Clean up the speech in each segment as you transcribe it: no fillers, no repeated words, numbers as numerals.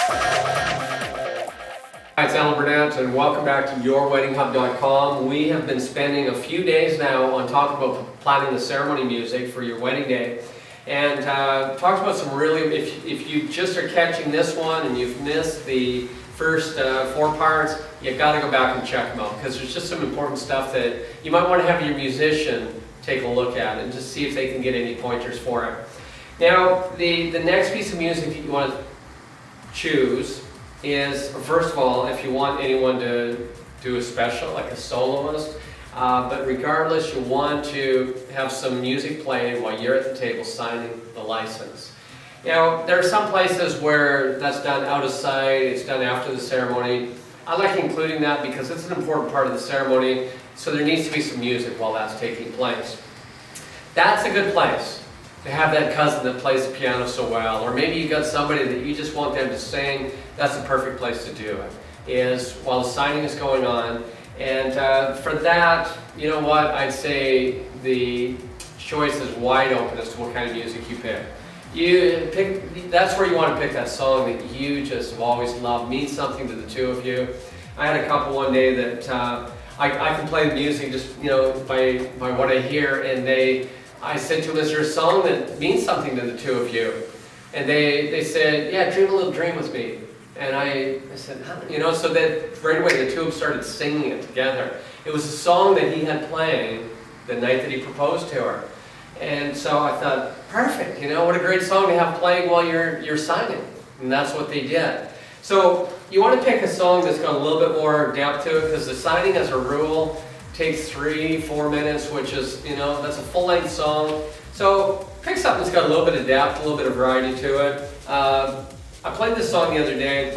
Hi, it's Alan Burnett, and welcome back to YourWeddingHub.com. We have been spending a few days now on talking about planning the ceremony music for your wedding day, and talked about some really, if you just are catching this one and you've missed the first 4 parts, you've got to go back and check them out, because there's just some important stuff that you might want to have your musician take a look at and just see if they can get any pointers for it. Now, the next piece of music that you want to choose is, first of all, if you want anyone to do a special, like a soloist, but regardless, you want to have some music played while you're at the table signing the license. Now, there are some places where that's done out of sight, it's done after the ceremony. I like including that because it's an important part of the ceremony, so there needs to be some music while that's taking place. That's a good place to have that cousin that plays the piano so well, or maybe you got somebody that you just want them to sing. That's the perfect place to do it, is while the signing is going on. And for that, you know what, I'd say the choice is wide open as to what kind of music you pick. You pick, that's where you want to pick that song that you just have always loved, means something to the two of you. I had a couple one day that I can play the music just, you know, by what I hear, and I said to them, is there a song that means something to the two of you? And they said, yeah, Dream a Little Dream with Me. And I said, huh? You know, so that right away the two of them started singing it together. It was a song that he had playing the night that he proposed to her. And so I thought, perfect, you know, what a great song to have playing while you're signing. And that's what they did. So you want to pick a song that's got a little bit more depth to it, because the signing, as a rule, takes 3-4 minutes, which is, you know, that's a full-length song. So pick something that's got a little bit of depth, a little bit of variety to it. I played this song the other day.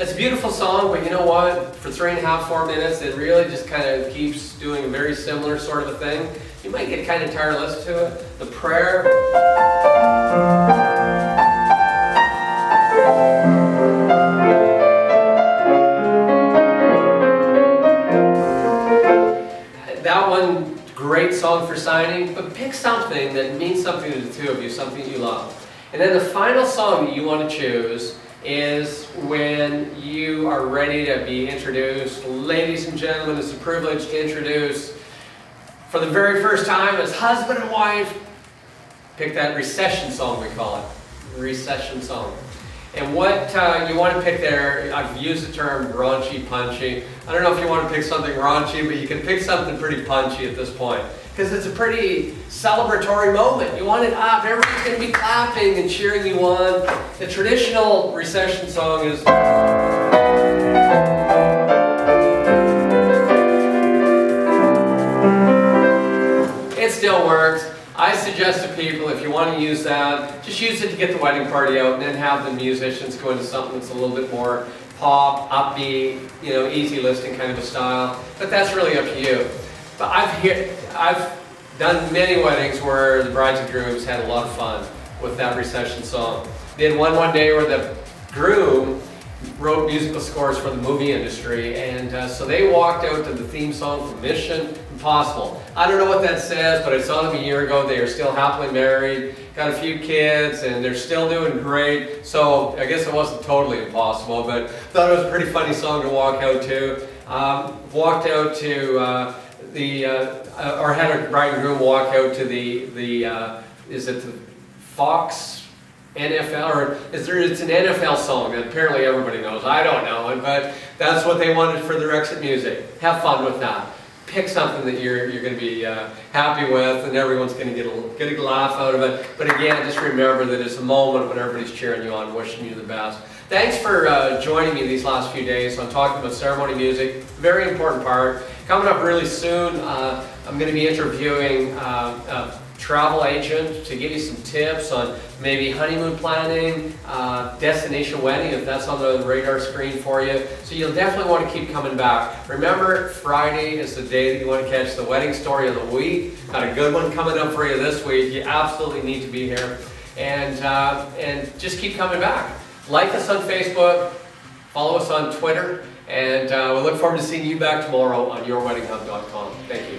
It's a beautiful song, but you know what? For 3.5-4 minutes, it really just kind of keeps doing a very similar sort of a thing. You might get kind of tired of listening to it. The prayer. That one, great song for signing, but pick something that means something to the two of you, something you love. And then the final song that you want to choose is when you are ready to be introduced. Ladies and gentlemen, it's a privilege to introduce, for the very first time, as husband and wife, pick that recession song, we call it. Recession song. And what you want to pick there, I've used the term raunchy, punchy. I don't know if you want to pick something raunchy, but you can pick something pretty punchy at this point, because it's a pretty celebratory moment. You want it up, everybody's going to be clapping and cheering you on. The traditional recession song is... It still works. I suggest to people, if you want to use that, just use it to get the wedding party out, and then have the musicians go into something that's a little bit more pop, upbeat, you know, easy listening kind of a style. But that's really up to you. But I've done many weddings where the brides and grooms had a lot of fun with that recession song. They had one day where the groom wrote musical scores for the movie industry, and so they walked out to the theme song from Mission Impossible. I don't know what that says, but I saw them a year ago. They are still happily married, got a few kids, and they're still doing great. So I guess it wasn't totally impossible, but thought it was a pretty funny song to walk out to. Walked out to or had a bride and groom walk out to is it the Fox NFL, or it's an NFL song that apparently everybody knows. I don't know it, but that's what they wanted for their exit music. Have fun with that. Pick something that you're going to be happy with, and everyone's going to get a laugh out of it. But again, just remember that it's a moment when everybody's cheering you on, wishing you the best. Thanks for joining me these last few days on talking about ceremony music. Very important part. Coming up really soon, I'm going to be interviewing a travel agent to give you some tips on maybe honeymoon planning, destination wedding, if that's on the radar screen for you. So you'll definitely want to keep coming back. Remember, Friday is the day that you want to catch the wedding story of the week. Got a good one coming up for you this week. You absolutely need to be here. And just keep coming back. Like us on Facebook, follow us on Twitter, and we look forward to seeing you back tomorrow on YourWeddingHub.com. Thank you.